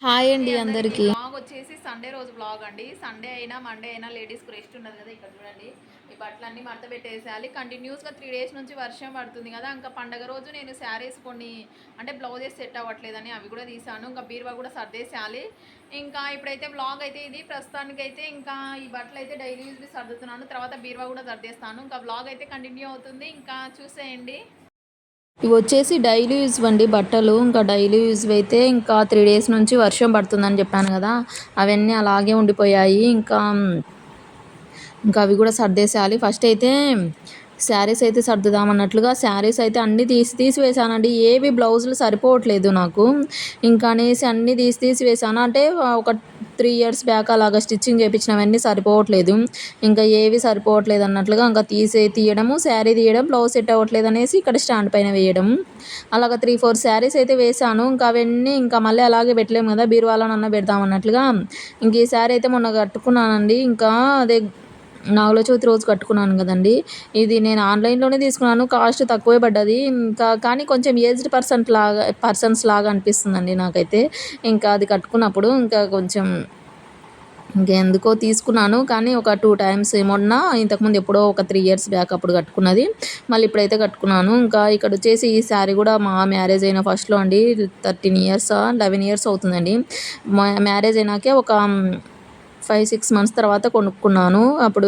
Hi అండి అందరికి అందరికీ. బ్లాగ్ వచ్చేసి సండే రోజు బ్లాగ్ అండి. సండే అయినా మండే అయినా లేడీస్కి రెస్ట్ ఉండదు కదా. ఇక్కడ చూడండి, ఈ బట్టలన్నీ మడత పెట్టేసేయాలి. కంటిన్యూస్గా 3 డేస్ నుంచి వర్షం పడుతుంది కదా. ఇంకా పండగ రోజు నేను శారీస్ కొన్ని అంటే బ్లౌజెస్ సెట్ అవ్వట్లేదని అవి కూడా తీసాను. ఇంకా బీరువా కూడా సర్దేసేయాలి. ఇంకా ఇప్పుడైతే బ్లాగ్ అయితే ఇది ప్రస్తుతానికైతే ఇంకా ఈ బట్టలు అయితే డైలీ యూజ్వి సర్దుతున్నాను. తర్వాత బీరువా కూడా సర్దేస్తాను. ఇంకా బ్లాగ్ అయితే కంటిన్యూ అవుతుంది, ఇంకా చూసేయండి. ఇవి వచ్చేసి డైలీ యూజ్ అండి బట్టలు. ఇంకా డైలీ యూజ్ అయితే ఇంకా 3 డేస్ నుంచి వర్షం పడుతుందని చెప్పాను కదా, అవన్నీ అలాగే ఉండిపోయాయి. ఇంకా అవి కూడా సర్దేసేయాలి. ఫస్ట్ అయితే శారీస్ అయితే సర్దుదామన్నట్లుగా శారీస్ అయితే అన్నీ తీసివేసానండి. ఏవి బ్లౌజులు సరిపోవట్లేదు నాకు. ఇంకా అనేసి అన్నీ తీసివేసాను. అంటే ఒక 3 ఇయర్స్ బ్యాక్ అలాగా స్టిచ్చింగ్ చేయించినవన్నీ సరిపోవట్లేదు. ఇంకా ఏవి సరిపోవట్లేదు అన్నట్లుగా ఇంకా తీయడము, శారీ తీయడం, బ్లౌజ్ సెట్ అవ్వట్లేదు అనేసి ఇక్కడ స్టాండ్ పైన వేయడం. అలాగ 3-4 శారీస్ అయితే వేసాను. ఇంకా అవన్నీ ఇంకా మళ్ళీ అలాగే పెట్టలేము కదా, బీరువాలోనన్నా పెడదాం అన్నట్లుగా ఇంక ఈ శారీ అయితే మొన్న కట్టుకున్నానండి. ఇంకా అదే నాగుల చవితి రోజు కట్టుకున్నాను కదండి. ఇది నేను ఆన్లైన్లోనే తీసుకున్నాను, కాస్ట్ తక్కువే పడ్డది. ఇంకా కానీ కొంచెం ఏజ్డ్ పర్సన్స్ లాగా అనిపిస్తుందండి నాకైతే. ఇంకా అది కట్టుకున్నప్పుడు ఇంకా కొంచెం ఇంకెందుకో తీసుకున్నాను. కానీ ఒక 2 టైమ్స్ మొన్న, ఇంతకుముందు ఎప్పుడో ఒక 3 ఇయర్స్ బ్యాక్ అప్పుడు కట్టుకున్నది. మళ్ళీ ఇప్పుడైతే కట్టుకున్నాను. ఇంకా ఇక్కడ వచ్చేసి ఈ శారీ కూడా మా మ్యారేజ్ అయిన ఫస్ట్లో అండి, 13 ఇయర్స్ 11 ఇయర్స్ అవుతుందండి. మ్యారేజ్ అయినాకే ఒక 5-6 మంత్స్ తర్వాత కొనుక్కున్నాను. అప్పుడు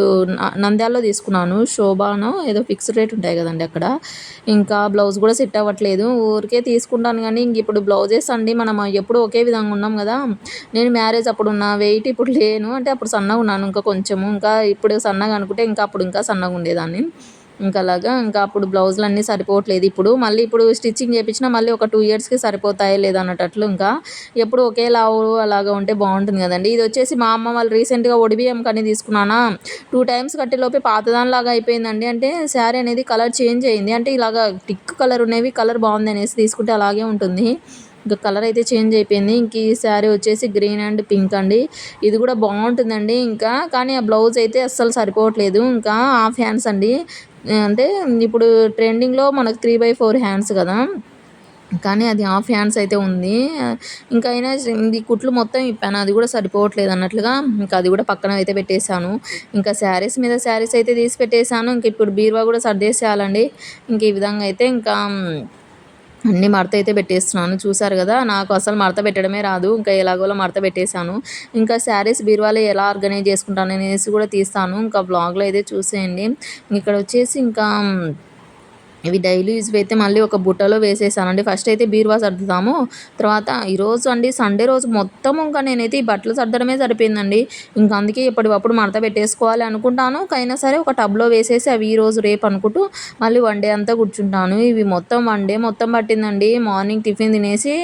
నంద్యాలలో తీసుకున్నాను. శోభానో ఏదో ఫిక్స్డ్ రేట్ ఉంటాయి కదండి అక్కడ. ఇంకా బ్లౌజ్ కూడా సెట్ అవ్వట్లేదు. ఊరికే తీసుకుంటాను కానీ ఇంక ఇప్పుడు బ్లౌజెస్ అండి మనం ఎప్పుడు ఒకే విధంగా ఉన్నాం కదా. నేను మ్యారేజ్ అప్పుడు ఉన్న వెయిట్ ఇప్పుడు లేను. అంటే అప్పుడు సన్నగా ఉన్నాను ఇంకా కొంచెము. ఇంకా ఇప్పుడు సన్నగా అనుకుంటే ఇంకా అప్పుడు ఇంకా సన్నగా ఉండేదాన్ని. ఇంకా అలాగా ఇంకా అప్పుడు బ్లౌజులు అన్నీ సరిపోవట్లేదు. ఇప్పుడు స్టిచ్చింగ్ చేయించినా మళ్ళీ ఒక 2 ఇయర్స్కి సరిపోతాయో లేదా అన్నట్లు. ఇంకా ఎప్పుడు ఒకేలావు అలాగా ఉంటే బాగుంటుంది కదండి. ఇది వచ్చేసి మా అమ్మ వాళ్ళు రీసెంట్గా ఒడిబియ్యం కానీ తీసుకున్నానా, 2 టైమ్స్ కట్టేలోపే పాతదానిలాగా అయిపోయిందండి. అంటే శారీ అనేది కలర్ చేంజ్ అయింది. అంటే ఇలాగా టిక్ కలర్ ఉన్నవి కలర్ బాగుంది అనేసి తీసుకుంటే అలాగే ఉంటుంది. ఇంకా కలర్ అయితే చేంజ్ అయిపోయింది. ఇంక ఈ శారీ వచ్చేసి గ్రీన్ అండ్ పింక్ అండి. ఇది కూడా బాగుంటుందండి. ఇంకా కానీ ఆ బ్లౌజ్ అయితే అస్సలు సరిపోవట్లేదు. ఇంకా హాఫ్ హ్యాండ్స్ అండి. అంటే ఇప్పుడు ట్రెండింగ్లో మనకు 3/4 హ్యాండ్స్ కదా, కానీ అది హాఫ్ హ్యాండ్స్ అయితే ఉంది. ఇంకా అయినా ఈ కుట్లు మొత్తం ఇప్పాను, అది కూడా సరిపోవట్లేదు అన్నట్లుగా ఇంకా అది కూడా పక్కన అయితే పెట్టేశాను. ఇంకా శారీస్ మీద శారీస్ అయితే తీసి పెట్టేశాను. ఇంక ఇప్పుడు బీరువా కూడా సర్దేసేయాలండి. ఇంక ఈ విధంగా అయితే ఇంకా అన్నీ మడత అయితే పెట్టేస్తున్నాను. చూసారు కదా, నాకు అసలు మడత పెట్టడమే రాదు. ఇంకా ఎలాగోలా మడత పెట్టేశాను. ఇంకా శారీస్ బీరువాలో ఎలా ఆర్గనైజ్ చేసుకుంటాను అనేసి కూడా తీస్తాను. ఇంకా బ్లాగ్లో అయితే చూసేయండి. ఇక్కడ వచ్చేసి ఇంకా ఇవి డైలీ యూజ్వి అయితే మళ్ళీ ఒక బుట్టలో వేసేసానండి. ఫస్ట్ అయితే బీరువా సర్దుతాము. తర్వాత ఈరోజు అండి సండే రోజు మొత్తం ఇంకా నేనైతే ఈ బట్టలు సర్దడమే సరిపోయిందండి. ఇంకా అందుకే ఎప్పటికప్పుడు మడత పెట్టేసుకోవాలి అనుకుంటాను. అయినా సరే ఒక టబ్లో వేసేసి అవి ఈరోజు రేపు అనుకుంటూ మళ్ళీ 1 డే అంతా కూర్చుంటాను. ఇవి మొత్తం 1 డే మొత్తం పట్టిందండి. మార్నింగ్ టిఫిన్ తినేసి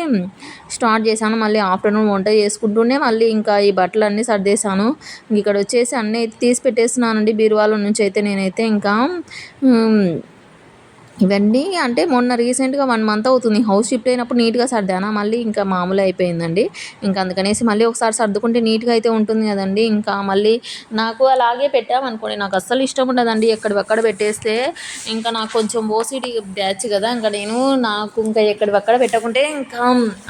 స్టార్ట్ చేశాను. మళ్ళీ ఆఫ్టర్నూన్ వంట చేసుకుంటూనే మళ్ళీ ఇంకా ఈ బట్టలు అన్నీ సర్దేశాను. ఇక్కడ వచ్చేసి అన్నీ అయితే తీసి పెట్టేస్తున్నానండి బీరువాలో నుంచి అయితే నేనైతే ఇంకా ఇవన్నీ అంటే మొన్న రీసెంట్‌గా 1 మంత్ అవుతుంది హౌస్ షిఫ్ట్ అయినప్పుడు నీట్‌గా సర్దానా, మళ్ళీ ఇంకా మామూలే అయిపోయిందండి. ఇంకా అందుకనేసి మళ్ళీ ఒకసారి సర్దుకుంటే నీట్‌గా అయితే ఉంటుంది కదండీ. ఇంకా మళ్ళీ నాకు అలాగే పెట్టామనుకోండి నాకు అస్సలు ఇష్టం ఉండదండి ఎక్కడివక్కడ పెట్టేస్తే. ఇంకా నాకు కొంచెం ఓసీడీ బ్యాచ్ కదా. ఇంకా నాకు ఇంకా ఎక్కడివక్కడ పెట్టకుంటే ఇంకా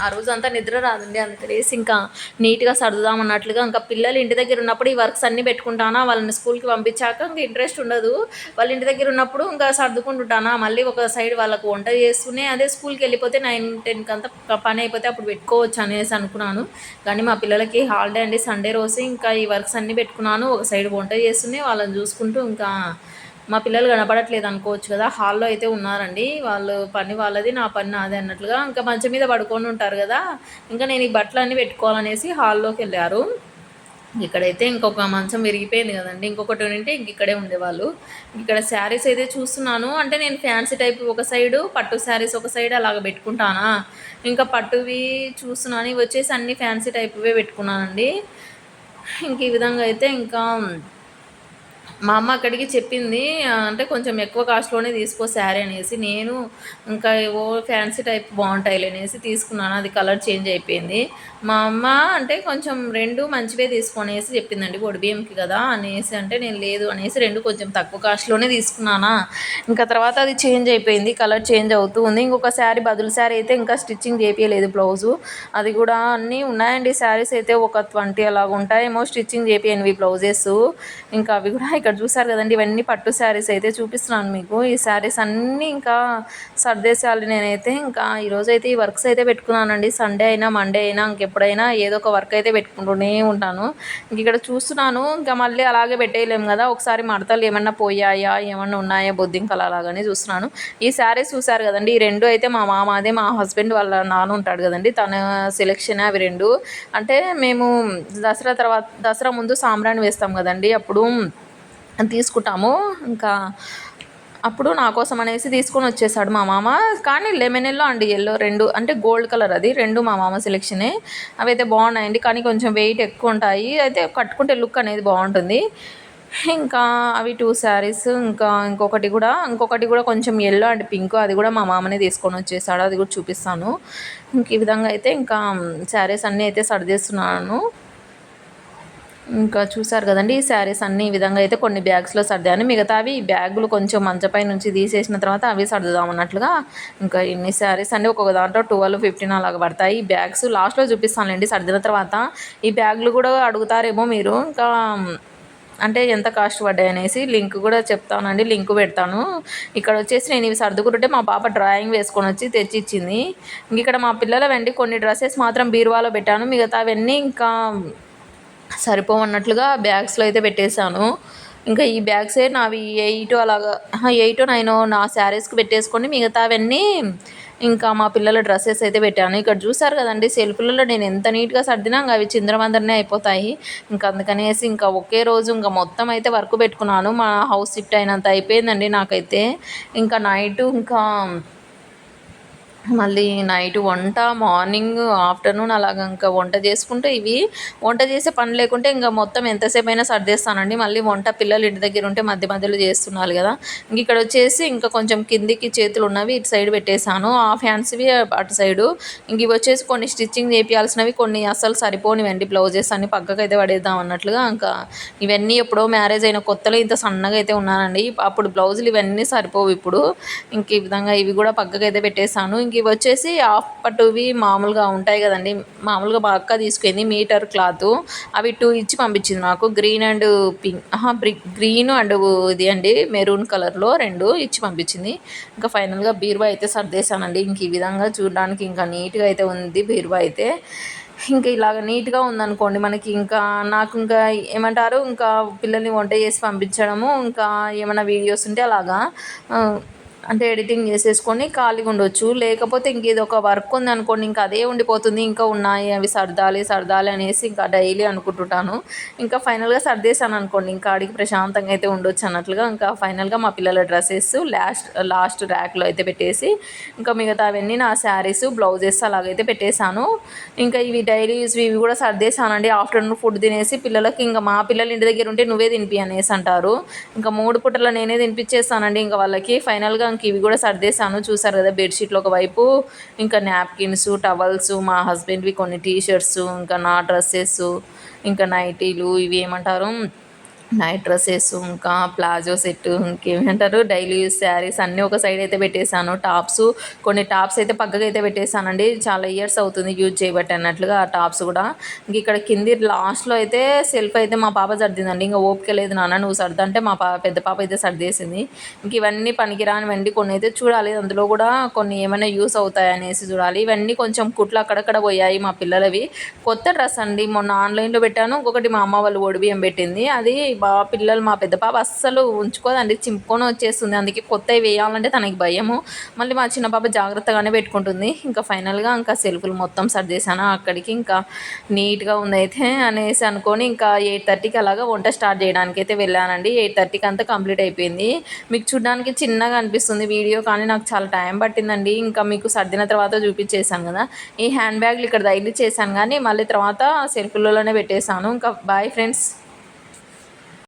ఆ రోజంతా నిద్ర రాదండి. అందుకనేసి ఇంకా నీట్‌గా సర్దుదాం అన్నట్లుగా ఇంకా పిల్లలు ఇంటి దగ్గర ఉన్నప్పుడు ఈ వర్క్స్ అన్నీ పెట్టుకుంటానా, వాళ్ళని స్కూల్‌కి పంపించాక ఇంక ఇంట్రెస్ట్ ఉండదు. వాళ్ళ ఇంటి దగ్గర ఉన్నప్పుడు ఇంకా సర్దుకుంటుంటానా, మళ్ళీ ఒక సైడ్ వాళ్ళకు వంట చేస్తూనే అదే స్కూల్కి వెళ్ళిపోతే 9-10 అంతా పని అయిపోతే అప్పుడు పెట్టుకోవచ్చు అనేసి అనుకున్నాను. కానీ మా పిల్లలకి హాలిడే అండి సండే రోజు. ఇంకా ఈ వర్క్స్ అన్నీ పెట్టుకున్నాను. ఒక సైడ్ వంట చేస్తూనే వాళ్ళని చూసుకుంటూ ఇంకా మా పిల్లలు కనపడట్లేదు అనుకోవచ్చు కదా, హాల్లో అయితే ఉన్నారండి. వాళ్ళు పని వాళ్ళది, నా పని నాది అన్నట్లుగా ఇంకా మంచం మీద పడుకొని ఉంటారు కదా. ఇంకా నేను ఈ బట్టలన్నీ పెట్టుకోవాలనేసి హాల్లోకి వెళ్ళారు. ఇక్కడైతే ఇంకొక మంచం విరిగిపోయింది కదండి, ఇంకొకటి ఉంటే ఇంక ఇక్కడే ఉండేవాళ్ళు. ఇక్కడ శారీస్ అయితే చూస్తున్నాను. అంటే నేను ఫ్యాన్సీ టైప్ ఒక సైడు, పట్టు శారీస్ ఒక సైడ్ అలాగ పెట్టుకుంటానా. ఇంకా పట్టువి చూస్తున్నాను. ఇవి వచ్చేసి అన్ని ఫ్యాన్సీ టైప్వే పెట్టుకున్నానండి. ఇంక ఈ విధంగా అయితే ఇంకా మా అమ్మ అక్కడికి చెప్పింది అంటే కొంచెం ఎక్కువ కాస్ట్‌లోనే తీసుకో శారీ అనేసి. నేను ఇంకా ఏవో ఫ్యాన్సీ టైప్ బావుంటాయిలే అనేసి తీసుకున్నాను. అది కలర్ చేంజ్ అయిపోయింది. మా అమ్మ అంటే కొంచెం 2 మంచివే తీసుకో అనేసి చెప్పిందండి. పొడి బియ్యంకి కదా అనేసి అంటే నేను లేదు అనేసి 2 కొంచెం తక్కువ కాస్ట్‌లోనే తీసుకున్నానా, ఇంకా తర్వాత అది చేంజ్ అయిపోయింది. కలర్ చేంజ్ అవుతూ ఉంది. ఇంకొక శారీ బదులు శారీ అయితే ఇంకా స్టిచ్చింగ్ చేపియలేదు బ్లౌజు. అది కూడా అన్నీ ఉన్నాయండి శారీస్ అయితే ఒక 20 అలాగ ఉంటాయేమో స్టిచ్చింగ్ చేపియనివి బ్లౌజెస్. ఇంకా అవి కూడా ఇక్కడ చూసారు కదండి, ఇవన్నీ పట్టు శారీస్ అయితే చూపిస్తున్నాను మీకు. ఈ శారీస్ అన్నీ ఇంకా సర్దేశాలి నేనైతే. ఇంకా ఈరోజైతే ఈ వర్క్స్ అయితే పెట్టుకున్నానండి. సండే అయినా మండే అయినా ఇంకెప్పుడైనా ఏదో ఒక వర్క్ అయితే పెట్టుకుంటూనే ఉంటాను. ఇంక ఇక్కడ చూస్తున్నాను, ఇంకా మళ్ళీ అలాగే పెట్టేయలేము కదా, ఒకసారి మడతలు ఏమన్నా పోయాయా ఏమన్నా ఉన్నాయా బొద్దింకలు అలాగనే చూస్తున్నాను. ఈ శారీస్ చూసారు కదండి, ఈ 2 అయితే మా మామ, అదే మా హస్బెండ్ వాళ్ళ నాన్న ఉంటాడు కదండి, తన సెలెక్షన్ అవి 2. అంటే మేము దసరా ముందు సాంబ్రాణి వేస్తాం కదండి, అప్పుడు తీసుకుంటాము. ఇంకా అప్పుడు నా కోసం అనేసి తీసుకొని వచ్చేసాడు మా మామ. కానీ లెమన్ ఎల్లో అండ్ ఎల్లో 2 అంటే గోల్డ్ కలర్, అది 2 మా మామ సెలెక్షనే. అవైతే బాగున్నాయండి, కానీ కొంచెం వెయిట్ ఎక్కువ ఉంటాయి. అయితే కట్టుకుంటే లుక్ అనేది బాగుంటుంది. ఇంకా అవి 2 శారీస్. ఇంకా ఇంకొకటి కూడా కొంచెం ఎల్లో అండ్ పింక్, అది కూడా మా మామనే తీసుకొని వచ్చేసాడు. అది కూడా చూపిస్తాను. ఇంక ఈ విధంగా అయితే ఇంకా శారీస్ అన్నీ అయితే సర్దేస్తున్నాను. ఇంకా చూసారు కదండి, ఈ శారీస్ అన్నీ ఈ విధంగా అయితే కొన్ని బ్యాగ్స్లో సర్దాను. మిగతావి ఈ బ్యాగులు కొంచెం మంచపై నుంచి తీసేసిన తర్వాత అవి సర్దుదాం అన్నట్లుగా. ఇంకా ఇన్ని శారీస్ అండి, ఒక్కొక్క దాంట్లో 12, 15 అలాగ పడతాయి. ఈ బ్యాగ్స్ లాస్ట్లో చూపిస్తానులేండి సర్దిన తర్వాత. ఈ బ్యాగులు కూడా అడుగుతారేమో మీరు, ఇంకా అంటే ఎంత కాస్ట్ పడ్డాయి అనేసి లింక్ కూడా చెప్తానండి, లింక్ పెడతాను. ఇక్కడ వచ్చేసి నేను ఇవి సర్దుకుంటుంటే మా పాప డ్రాయింగ్ వేసుకొని వచ్చి తెచ్చి ఇచ్చింది. ఇంక ఇక్కడ మా పిల్లల వెండి కొన్ని డ్రెస్సెస్ మాత్రం బీరువాలో పెట్టాను. మిగతావన్నీ ఇంకా సరిపోవన్నట్లుగా బ్యాగ్స్లో అయితే పెట్టేశాను. ఇంకా ఈ బ్యాగ్సే నావి 8 అలాగా 8, 9 నా శారీస్కి పెట్టేసుకొని మిగతావన్నీ ఇంకా మా పిల్లల డ్రెస్సెస్ అయితే పెట్టాను. ఇక్కడ చూసారు కదండి, సెల్ఫ్లలో నేను ఎంత నీట్గా సర్దినా ఇంకా అవి చిందరవందరనే అయిపోతాయి. ఇంకా అందుకనేసి ఇంకా ఒకే రోజు ఇంకా మొత్తం అయితే వర్క్ పెట్టుకున్నాను. మా హౌస్ షిఫ్ట్ అయినంత అయిపోయిందండి నాకైతే. ఇంకా నైటు ఇంకా మళ్ళీ నైట్ వంట, మార్నింగ్, ఆఫ్టర్నూన్ అలాగ ఇంకా వంట చేసుకుంటూ వంట చేసే పని లేకుంటే ఇంకా మొత్తం ఎంతసేపు అయినా సర్దేస్తానండి. మళ్ళీ వంట పిల్లలు ఇంటి దగ్గర ఉంటే మధ్య మధ్యలో చేస్తున్నారు కదా. ఇంక ఇక్కడ వచ్చేసి ఇంకా కొంచెం కిందికి చేతులు ఉన్నవి ఇటు సైడ్ పెట్టేశాను, ఆ ఫ్యాన్స్వి అటు సైడు. ఇంక ఇవి వచ్చేసి కొన్ని స్టిచ్చింగ్ చేయాల్సినవి, కొన్ని అస్సలు సరిపోనివండి బ్లౌజెస్ అన్ని పక్కకైతే పడేద్దాం అన్నట్లుగా. ఇంకా ఇవన్నీ ఎప్పుడో మ్యారేజ్ అయిన కొత్తలో ఇంత సన్నగా అయితే ఉన్నానండి, అప్పుడు బ్లౌజులు ఇవన్నీ సరిపోవు ఇప్పుడు. ఇంక ఈ విధంగా ఇవి కూడా పక్కకైతే పెట్టేశాను. ఇంక ఇవి వచ్చేసి హాఫ్ పట్టువి మామూలుగా ఉంటాయి కదండి, మామూలుగా మా అక్క తీసుకుంది మీటర్ క్లాత్, అవి 2 ఇచ్చి పంపించింది నాకు. గ్రీన్ అండ్ గ్రీన్ అండ్ ఇది అండి మెరూన్ కలర్లో 2 ఇచ్చి పంపించింది. ఇంకా ఫైనల్గా బీరువా అయితే సర్దేశానండి. ఇంక ఈ విధంగా చూడడానికి ఇంకా నీట్గా అయితే ఉంది బీరువా అయితే. ఇంకా ఇలాగ నీట్గా ఉందనుకోండి మనకి, ఇంకా నాకు ఇంకా ఏమంటారు, ఇంకా పిల్లల్ని వంట చేసి పంపించడము, ఇంకా ఏమైనా వీడియోస్ ఉంటే అలాగా అంటే ఎడిటింగ్ చేసేసుకొని ఖాళీగా ఉండొచ్చు. లేకపోతే ఇంకేదో ఒక వర్క్ ఉందనుకోండి, ఇంకా అదే ఉండిపోతుంది. ఇంకా ఉన్నాయి అవి సర్దాలి అనేసి ఇంకా డైలీ అనుకుంటుంటాను. ఇంకా ఫైనల్గా సర్దేశాను అనుకోండి, ఇంకా ఆడికి ప్రశాంతంగా అయితే ఉండొచ్చు అన్నట్లుగా. ఇంకా ఫైనల్గా మా పిల్లల డ్రెస్సెస్ లాస్ట్ ర్యాక్లో అయితే పెట్టేసి, ఇంకా మిగతా అవన్నీ నా శారీస్, బ్లౌజెస్ అలాగైతే పెట్టేశాను. ఇంకా ఇవి డైలీ యూస్వి ఇవి కూడా సర్దేశానండి. ఆఫ్టర్నూన్ ఫుడ్ తినేసి పిల్లలకి, ఇంకా మా పిల్లలు ఇంటి దగ్గర ఉంటే నువ్వే తినిపి అనేసి అంటారు. ఇంకా 3 పూటల నేనే తినిపించేస్తానండి ఇంకా వాళ్ళకి. ఫైనల్గా ఇంక ఇవి కూడా సర్దేశాను. చూసారు కదా, బెడ్షీట్లు ఒకవైపు, ఇంకా నాప్కిన్స్, టవల్స్, మా హస్బెండ్వి కొన్ని టీషర్ట్స్, ఇంకా నా డ్రెస్సెస్, ఇంకా నైటీలు, ఇవి ఏమంటారు నైట్ డ్రెస్సెస్, ఇంకా ప్లాజో సెట్, ఇంకేమంటారు డైలీ యూస్ శారీస్ అన్నీ ఒక సైడ్ అయితే పెట్టేశాను. కొన్ని టాప్స్ అయితే పక్కకు అయితే పెట్టేశానండి, చాలా ఇయర్స్ అవుతుంది యూజ్ చేయబట్టి అన్నట్లుగా ఆ టాప్స్ కూడా. ఇంక ఇక్కడ కింది లాస్ట్లో అయితే సెల్ఫ్ అయితే మా పాప సర్దిందండి. ఇంకా ఓపిక లేదు నాన్న నువ్వు సర్దంటే మా పెద్ద పాప అయితే సర్దేసింది. ఇంక ఇవన్నీ పనికిరానివండి, కొన్ని అయితే చూడాలి, అందులో కూడా కొన్ని ఏమైనా యూస్ అవుతాయి అనేసి చూడాలి. ఇవన్నీ కొంచెం కుట్లు అక్కడక్కడ పోయాయి మా పిల్లలవి. కొత్త డ్రెస్ అండి, మొన్న ఆన్లైన్లో పెట్టాను. ఇంకొకటి మా అమ్మ వాళ్ళు ఒడిబియ్యం పెట్టింది, అది మా పెద్ద పాప అస్సలు ఉంచుకోదండి, చింపుకొని వచ్చేస్తుంది. అందుకే కొత్తవి వేయాలంటే తనకి భయము. మళ్ళీ మా చిన్న పాప జాగ్రత్తగానే పెట్టుకుంటుంది. ఇంకా ఫైనల్గా ఇంకా సెల్ఫ్లు మొత్తం సర్దేశాను అక్కడికి. ఇంకా నీట్గా ఉందైతే అనేసి అనుకొని ఇంకా 8:30కి అలాగా వంట స్టార్ట్ చేయడానికి అయితే వెళ్ళానండి. 8:30కి అంతా కంప్లీట్ అయిపోయింది. మీకు చూడడానికి చిన్నగా అనిపిస్తుంది వీడియో, కానీ నాకు చాలా టైం పట్టిందండి. ఇంకా మీకు సర్దిన తర్వాత చూపించేశాను కదా, ఈ హ్యాండ్ బ్యాగ్లు ఇక్కడ డైలీ చేశాను, కానీ మళ్ళీ తర్వాత సెల్ఫ్లలోనే పెట్టేశాను. ఇంకా బాయ్ ఫ్రెండ్స్.